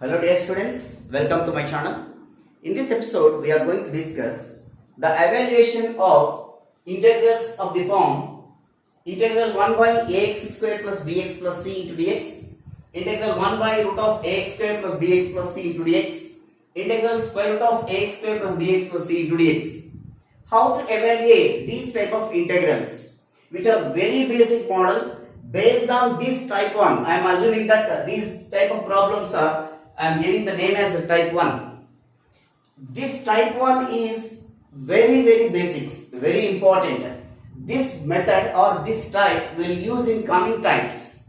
Hello dear students, welcome to my channel. In this episode, we are going to discuss the evaluation of integrals of the form integral 1 by ax square plus bx plus c into dx, integral 1 by root of ax square plus bx plus c into dx, integral square root of ax square plus bx plus c into dx. How to evaluate these type of integrals, which are very basic model based on this type 1. I am assuming that these type of problems are, I am giving the name as a type 1. This type 1 is very basics, very important. This method or this type will use in coming times.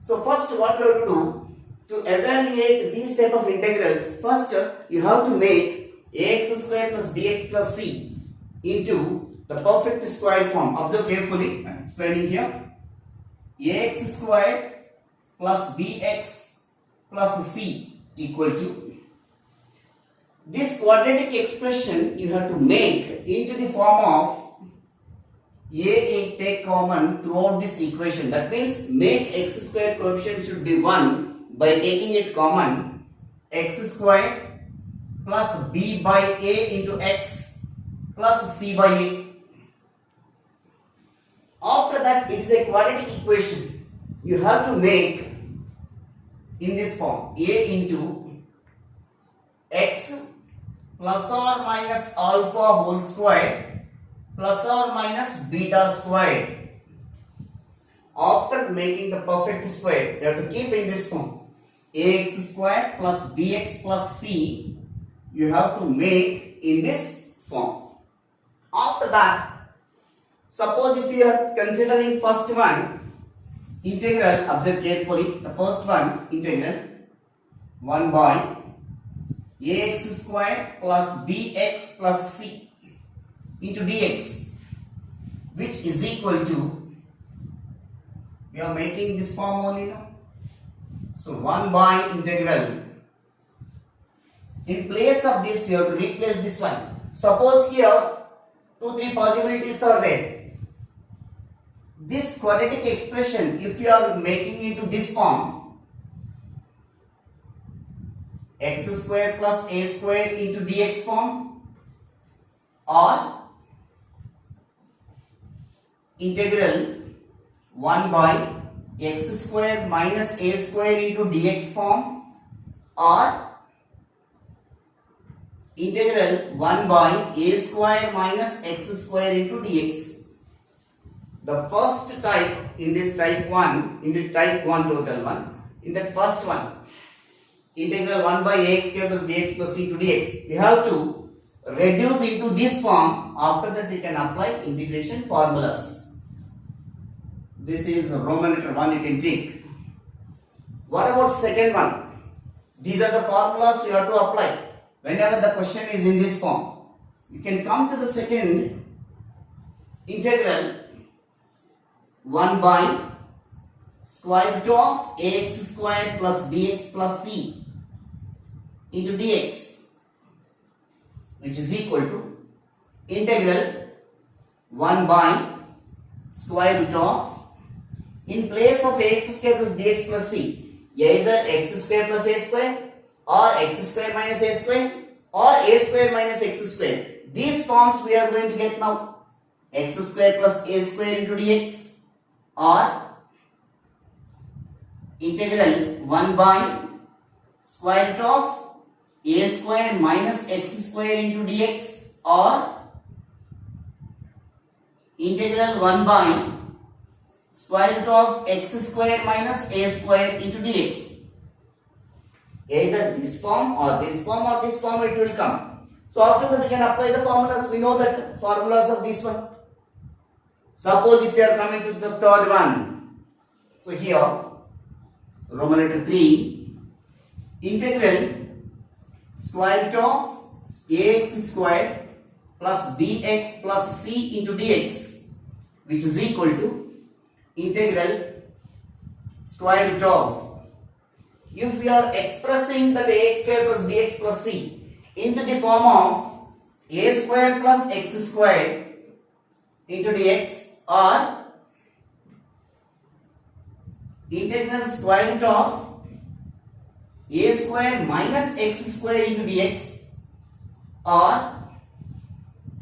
So first what we have to do to evaluate these type of integrals, first you have to make ax square plus bx plus c into the perfect square form. Observe carefully, I am explaining here. Ax square plus bx plus c equal to this quadratic expression you have to make into the form of a take common throughout this equation. That means make x square coefficient should be 1 by taking it common. X square plus b by a into x plus c by a. After that, it is a quadratic equation. You have to make in this form a into x plus or minus alpha whole square plus or minus beta square. After making the perfect square, you have to keep in this form ax square plus bx plus c. You have to make in this form. After that, suppose if you are considering first one integral, observe carefully, the first one integral 1 by ax square plus bx plus c into dx, which is equal to, we are making this form only now. So 1 by integral, in place of this you have to replace this one. Suppose here 2-3 possibilities are there. This quadratic expression, if you are making into this form, x square plus a square into dx form, or integral 1 by x square minus a square into dx form, or integral 1 by a square minus x square into dx. The first type in this type 1, in the type 1 total one, in that first one, integral 1 by ax square plus bx plus c to dx, we have to reduce into this form. After that we can apply integration formulas. This is Roman letter 1, you can take. What about second one? These are the formulas you have to apply whenever the question is in this form. You can come to the second integral 1 by square root of ax square plus bx plus c into dx, which is equal to integral 1 by square root of, in place of ax square plus bx plus c, either x square plus a square or x square minus a square or a square minus x square. These forms we are going to get now. X square plus a square into dx, or integral 1 by square root of a square minus x square into dx, or integral 1 by square root of x square minus a square into dx. Either this form or this form or this form it will come. So after that we can apply the formulas. We know that formulas of this one. Suppose if you are coming to the third one, so here Roman letter 3, integral square root of ax square plus bx plus c into dx, which is equal to integral square root of, if we are expressing that ax square plus bx plus c into the form of a square plus x square into dx, or integral square root of a square minus x square into dx or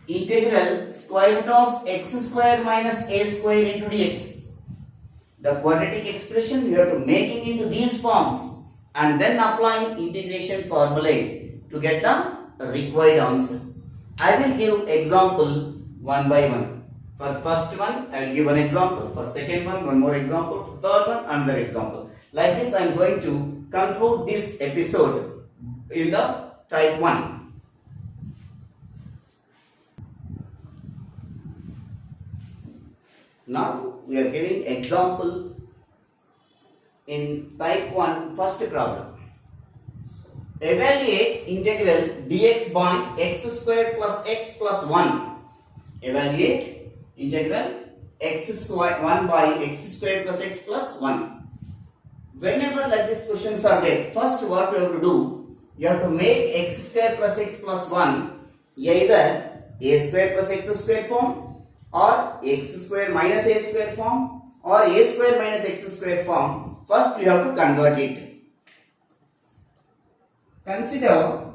integral square root of x square minus a square into dx. The quadratic expression you have to make it into these forms and then applying integration formulae to get the required answer. I will give example one by one. For first one, I will give one example. For second one more example. For third one, another example. Like this, I am going to conclude this episode in the type 1. Now, we are giving example in type 1 first problem. Evaluate integral dx by x square plus x plus 1. Evaluate integral x square 1 by x square plus x plus 1. Whenever like these questions are there, first what you have to do, you have to make x square plus x plus 1 either a square plus x square form or x square minus a square form or a square minus x square form. First you have to convert it. Consider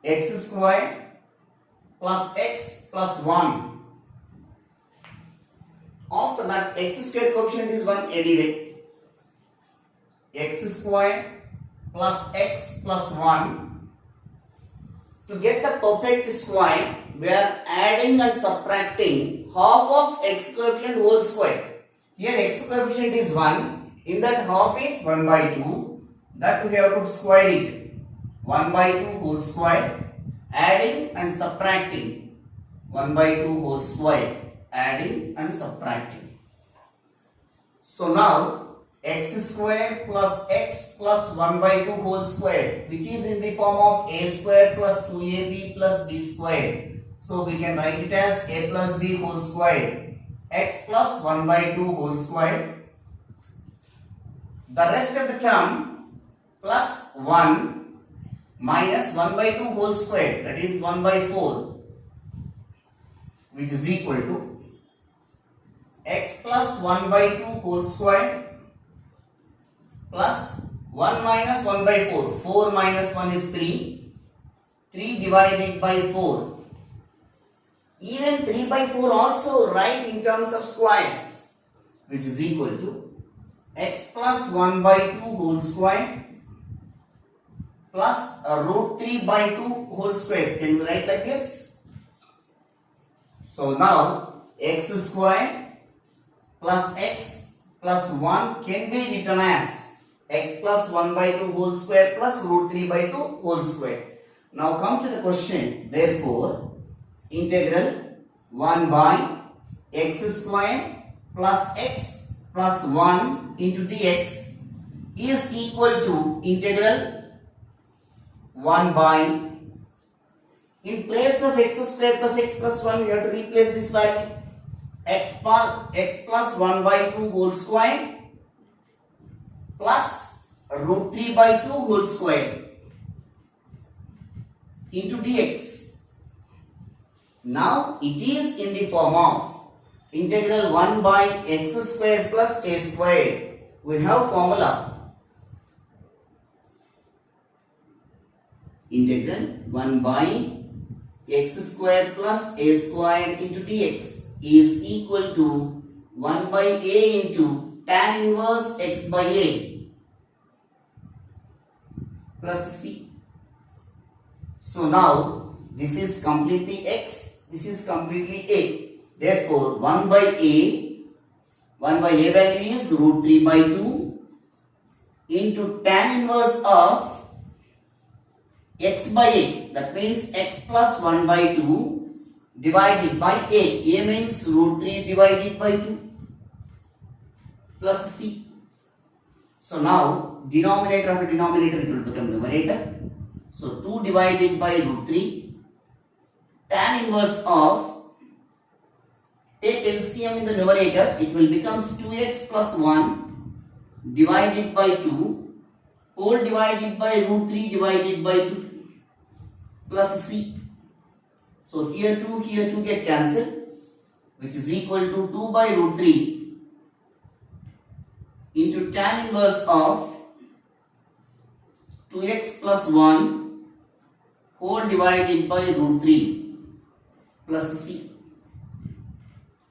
x square plus x plus 1. After that, x square coefficient is 1 anyway. X square plus x plus 1. To get the perfect square, we are adding and subtracting half of x coefficient whole square. Here x coefficient is 1. In that half is 1 by 2. That we have to square it. 1 by 2 whole square. Adding and subtracting. 1 by 2 whole square. Adding and subtracting. So now x square plus x plus 1 by 2 whole square, which is in the form of a square plus 2ab plus b square. So we can write it as a plus b whole square. X plus 1 by 2 whole square. The rest of the term plus 1 minus 1 by 2 whole square, that is 1 by 4, which is equal to x plus 1 by 2 whole square plus 1 minus 1 by 4. 4 minus 1 is 3. 3 divided by 4. Even 3 by 4 also write in terms of squares, which is equal to x plus 1 by 2 whole square plus root 3 by 2 whole square. Can we write like this? So now x square plus x plus 1 can be written as x plus 1 by 2 whole square plus root 3 by 2 whole square. Now come to the question. Therefore, integral 1 by x square plus x plus 1 into dx is equal to integral 1 by, in place of x square plus x plus 1, you have to replace this value, x plus 1 by 2 whole square plus root 3 by 2 whole square into dx. Now it is in the form of integral 1 by x square plus a square. We have formula. Integral 1 by x square plus a square into dx is equal to 1 by a into tan inverse x by a plus c. So now this is completely x, this is completely a. Therefore 1 by a value is root 3 by 2 into tan inverse of x by a, that means x plus 1 by 2 divided by a means root 3 divided by 2 plus c. So now denominator of a denominator, it will become numerator. So 2 divided by root 3, tan inverse of, take LCM in the numerator, it will become 2x plus 1 divided by 2 whole divided by root 3 divided by 2 plus c. So here 2 get cancelled, which is equal to 2 by root 3 into tan inverse of 2x plus 1 whole divided by root 3 plus c.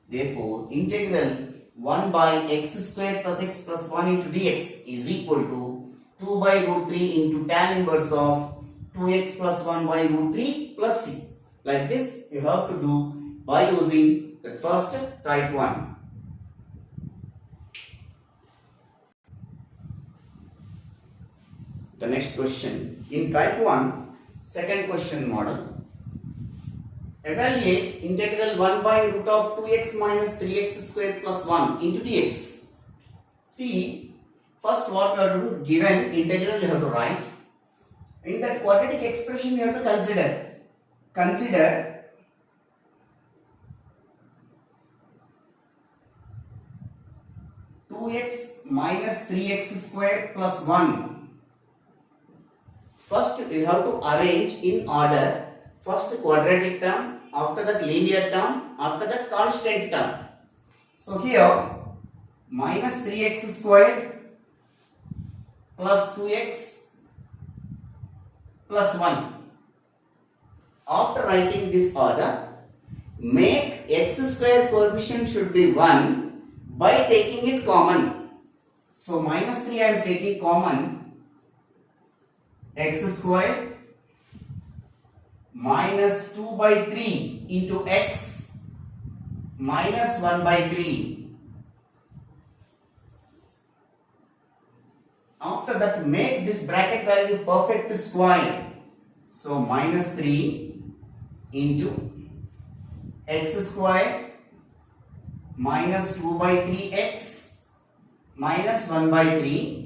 Therefore, integral 1 by x square plus x plus 1 into dx is equal to 2 by root 3 into tan inverse of 2x plus 1 by root 3 plus c. Like this you have to do by using the first type 1. The next question. In type 1, second question model. Evaluate integral 1 by root of 2x minus 3x square plus 1 into dx. See, first what we have to do, given integral you have to write. In that quadratic expression you have to consider 2x minus 3x square plus 1. First you have to arrange in order. First quadratic term, after that linear term, after that constant term. So here minus 3x square plus 2x plus 1. After writing this order, make x square coefficient should be 1 by taking it common. So minus 3 I am taking common. X square minus 2 by 3 into x minus 1 by 3. After that, make this bracket value perfect square. So minus 3 into x square minus 2 by 3x minus 1 by 3.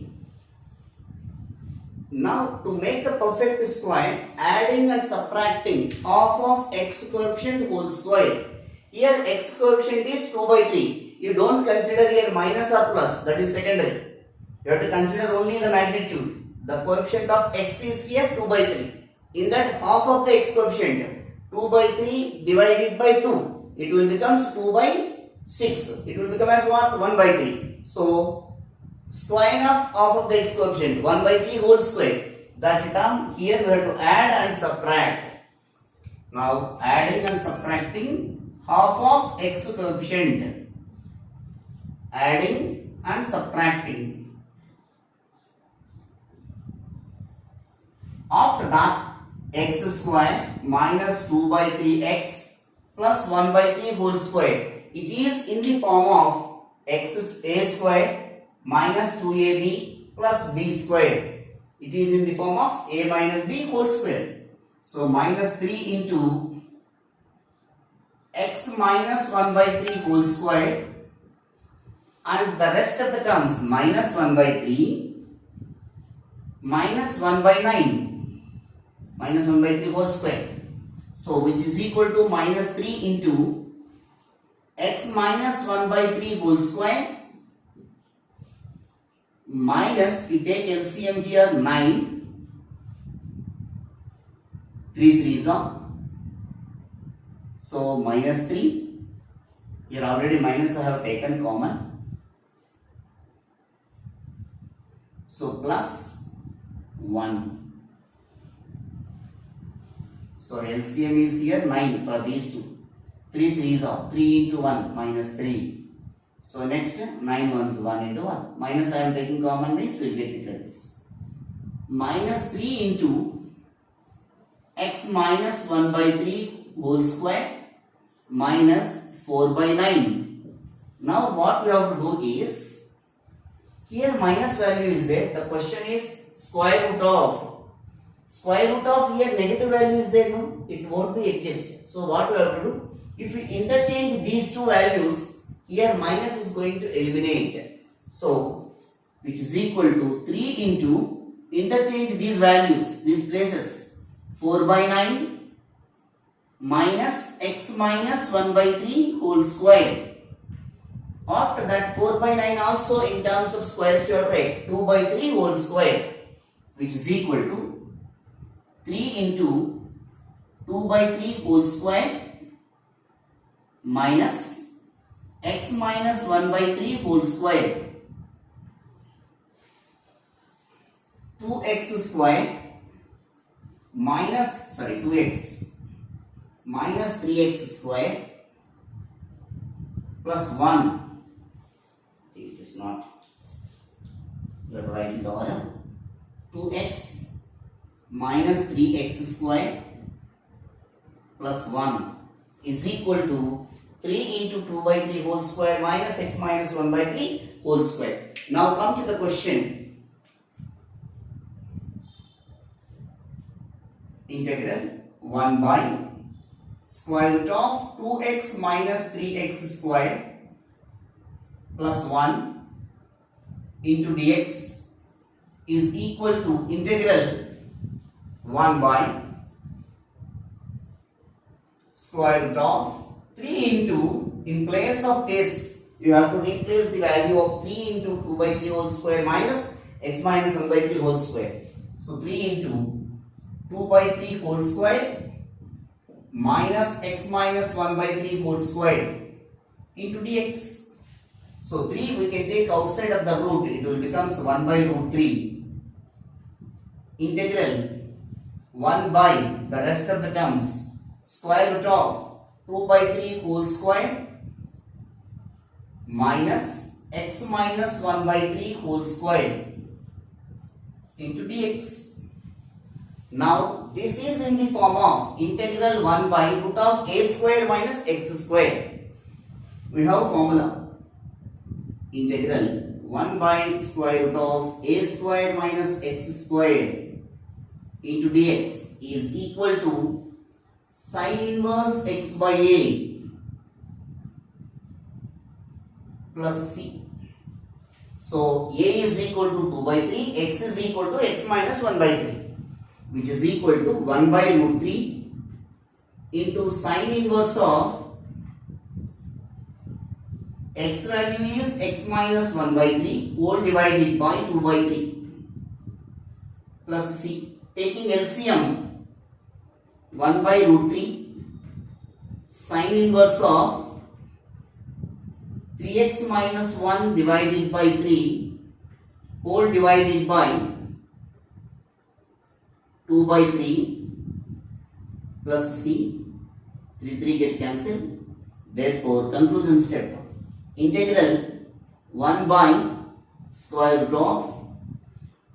Now to make the perfect square, adding and subtracting half of x coefficient whole square. Here x coefficient is 2 by 3. You don't consider here minus or plus, that is secondary. You have to consider only the magnitude. The coefficient of x is here 2 by 3. In that half of the x coefficient, 2 by 3 divided by 2, it will become 2 by 6. It will become as what? 1 by 3. So square of half of the x coefficient, 1 by 3 whole square. That term here we have to add and subtract. Now adding and subtracting half of x coefficient. Adding and subtracting. After that, x square minus 2 by 3x plus 1 by 3 whole square. It is in the form of x is a square minus 2ab plus b square. It is in the form of a minus b whole square. So minus 3 into x minus 1 by 3 whole square, and the rest of the terms minus 1 by 3 minus 1 by 9 minus 1 by 3 whole square. So which is equal to minus 3 into x minus 1 by 3 whole square minus, you take LCM here 9, 3 3s are. So minus 3, here already minus I have taken common. So plus 1. So LCM is here 9 for these two. 3 3s are 3 into 1 minus 3. So next 9 ones 1 into 1. Minus I am taking common means we will get it like this. Minus 3 into x minus 1 by 3 whole square minus 4 by 9. Now what we have to do is, here minus value is there. The question is square root of. Square root of here negative value is there, no? It won't be exist. So what we have to do? If we interchange these two values, here minus is going to eliminate. So which is equal to 3 into, interchange these values, these places, 4 by 9 minus x minus 1 by 3 whole square. After that 4 by 9 also in terms of squares you have to write 2 by 3 whole square, which is equal to 3 into 2 by 3 whole square minus x minus 1 by 3 whole square. 2x square minus 2x minus 3x square plus 1. It is not. You have to write in the order. 2x minus 3x square plus 1 is equal to 3 into 2 by 3 whole square minus x minus 1 by 3 whole square. Now come to the question. Integral 1 by square root of 2x minus 3x square plus 1 into dx is equal to integral 1 by square root of 3 into, in place of s, you have to replace the value of 3 into 2 by 3 whole square minus x minus 1 by 3 whole square. So 3 into 2 by 3 whole square minus x minus 1 by 3 whole square into dx. So 3 we can take outside of the root, it will becomes 1 by root 3. Integral 1 by the rest of the terms square root of 2 by 3 whole square minus x minus 1 by 3 whole square into dx. Now this is in the form of integral 1 by root of a square minus x square. We have formula. Integral 1 by square root of a square minus x square into dx is equal to sin inverse x by a plus c. So a is equal to 2 by 3, x is equal to x minus 1 by 3, which is equal to 1 by root 3 into sin inverse of x value is x minus 1 by 3 whole divided by 2 by 3 plus c. Taking LCM 1 by root 3 sin inverse of 3x minus 1 divided by 3 whole divided by 2 by 3 plus c. 3 get cancelled. Therefore, conclusion step. Integral 1 by square root of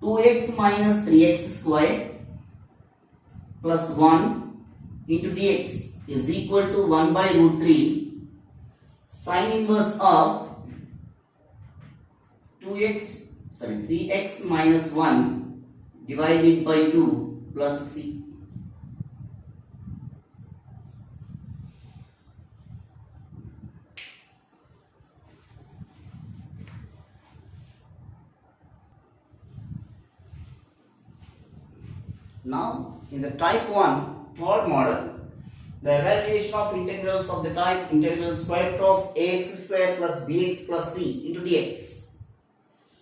2x minus 3x square plus 1 into dx is equal to 1 by root 3 sin inverse of 3x minus 1 divided by 2 plus c. Now, in the type 1 third model, the evaluation of integrals of the type integral square root of ax square plus bx plus c into dx.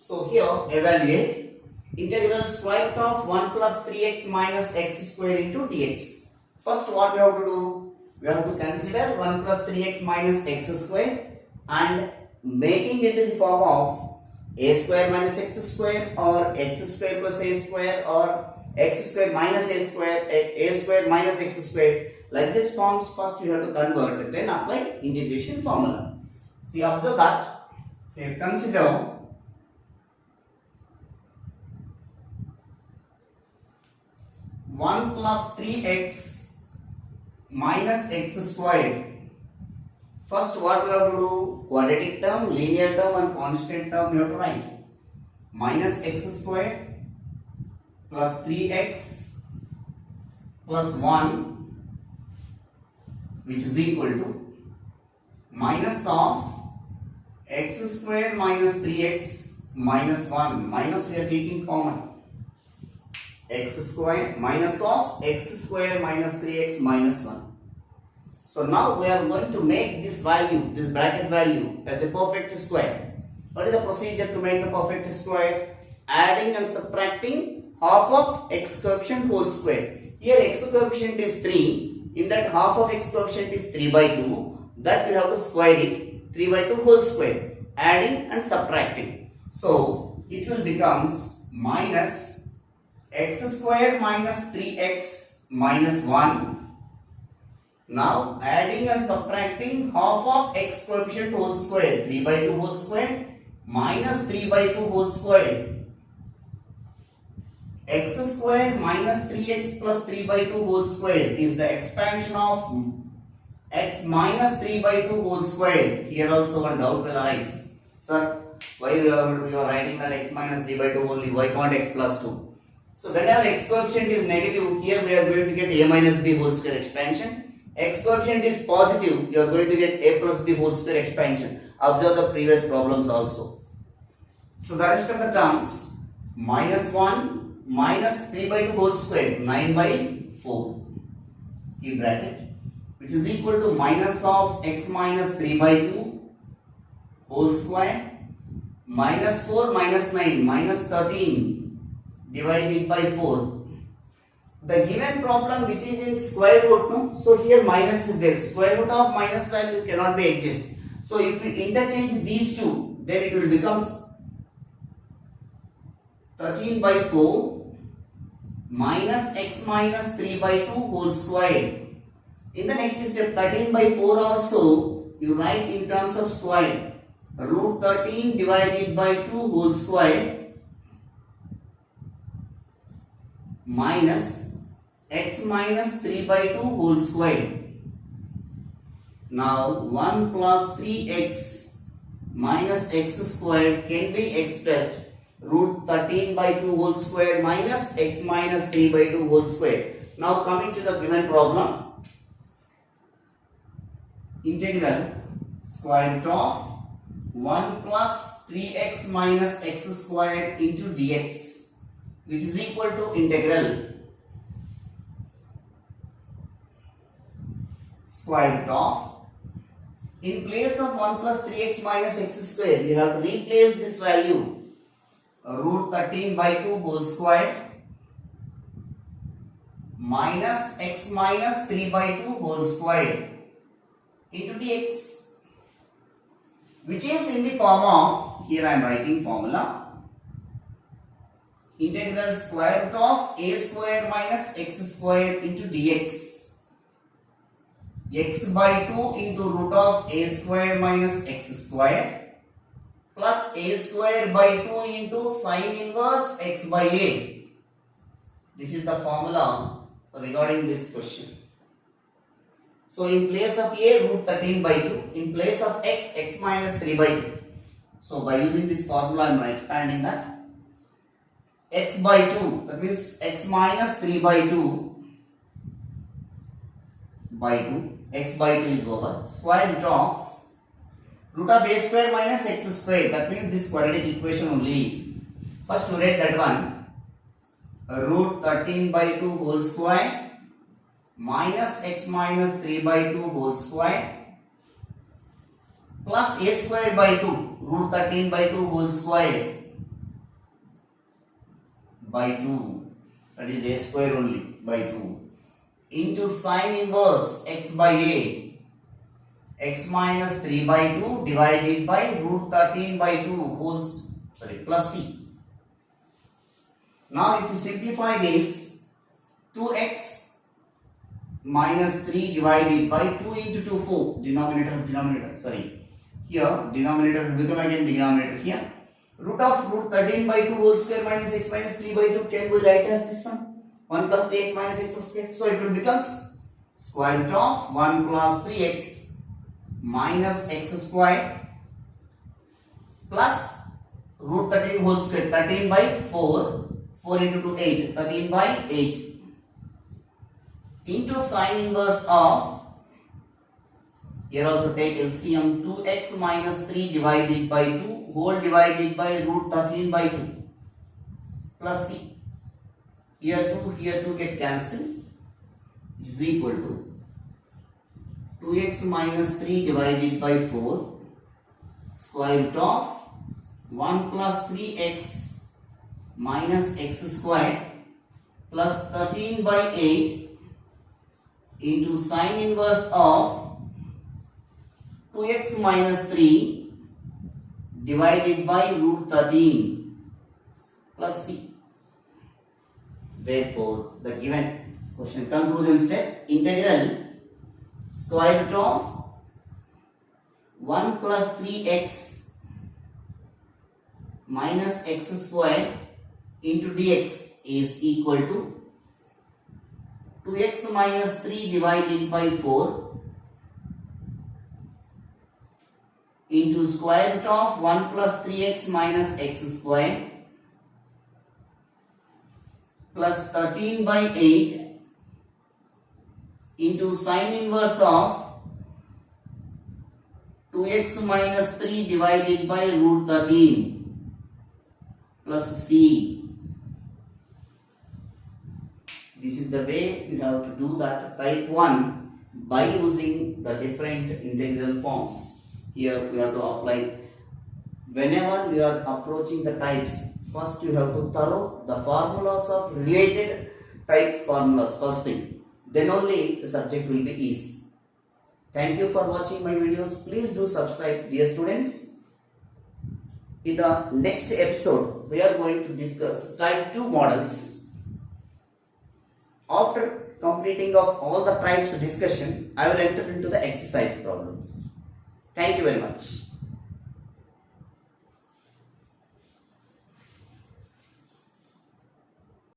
So here evaluate integral square root of 1 plus 3x minus x square into dx. First what we have to do? We have to consider 1 plus 3x minus x square and making it in the form of a square minus x square or x square plus a square or x square minus a square minus x square. Like this forms, first you have to convert, then apply integration formula. See, observe that. Here consider one plus 3x minus x square. First what we have to do? Quadratic term, linear term and constant term you have to write. Minus x square plus 3x plus 1 which is equal to minus of x square minus 3x minus 1. Minus we are taking common. X square minus of x square minus 3x minus 1. So now we are going to make this value, this bracket value as a perfect square. What is the procedure to make the perfect square? Adding and subtracting half of x coefficient whole square. Here x coefficient is 3. In that half of x coefficient is 3 by 2. That we have to square it. 3 by 2 whole square. Adding and subtracting. So it will becomes minus x square minus 3x minus 1. Now adding and subtracting half of x coefficient whole square, 3 by 2 whole square minus 3 by 2 whole square. X square minus 3x plus 3 by 2 whole square is the expansion of x minus 3 by 2 whole square. Here also one doubt will arise. Sir, why you are writing that x minus 3 by 2 only? Why can't x plus 2? So whenever x coefficient is negative, here we are going to get a minus b whole square expansion. X coefficient is positive, you are going to get a plus b whole square expansion. Observe the previous problems also. So the rest of the terms, minus 1 minus 3 by 2 whole square, 9 by 4, keep bracket, which is equal to minus of x minus 3 by 2 whole square minus 4 minus 9 minus 13 divided by 4. The given problem which is in square root, no? So here minus is there. Square root of minus value cannot be exist. So if we interchange these two, then it will become 13 by 4 minus x minus 3 by 2 whole square. In the next step, 13 by 4 also you write in terms of square. Root 13 divided by 2 whole square minus x minus 3 by 2 whole square. Now 1 plus 3x minus x square can be expressed root 13 by 2 whole square minus x minus 3 by 2 whole square. Now coming to the given problem. Integral square root of 1 plus 3x minus x square into dx, which is equal to integral square root of, in place of 1 plus 3x minus x square, we have to replace this value, root 13 by 2 whole square minus x minus 3 by 2 whole square into dx, which is in the form of, here I am writing formula, integral square root of a square minus x square into dx, x by 2 into root of a square minus x square plus a square by 2 into sine inverse x by a. This is the formula regarding this question. So in place of a, root 13 by 2, in place of x, x minus 3 by 2. So by using this formula I am expanding that, x by 2, that means x minus 3 by 2 by 2, x by 2 is over, square root of a square minus x square, that means this quadratic equation only. First to write that one, root 13 by 2 whole square minus x minus 3 by 2 whole square plus a square by 2, root 13 by 2 whole square by 2, that is a square only by 2, into sine inverse x by a, x minus 3 by 2 divided by root 13 by 2 whole, plus c. Now if you simplify this, 2x minus 3 divided by 2 into 2, 4, here denominator will become again denominator here. Root of root 13 by 2 whole square minus x minus 3 by 2 can we write as this one, 1 plus 3x minus x square. So it will become square root of 1 plus 3x minus x square plus root 13 whole square, 13 by 4, 4 into 2, 8, 13 by 8 into sine inverse of, here also take LCM, 2x minus 3 divided by 2 whole divided by root 13 by 2 plus c. Here 2 get cancelled, which is equal to 2x minus 3 divided by 4 square root of 1 plus 3x minus x square plus 13 by 8 into sine inverse of 2x minus 3 divided by root 13 plus c. Therefore, the given question conclusion step, integral square root of 1 plus 3x minus x square into dx is equal to 2x minus 3 divided by 4 into square root of 1 plus 3x minus x square plus 13 by 8 into sine inverse of 2x minus 3 divided by root 13 plus c. This is the way you have to do that type 1 by using the different integral forms. Here we have to apply, whenever we are approaching the types, first you have to thorough the formulas of related type formulas first thing. Then only the subject will be easy. Thank you for watching my videos. Please do subscribe, dear students. In the next episode, we are going to discuss type 2 models. After completing of all the types discussion, I will enter into the exercise problems. Thank you very much.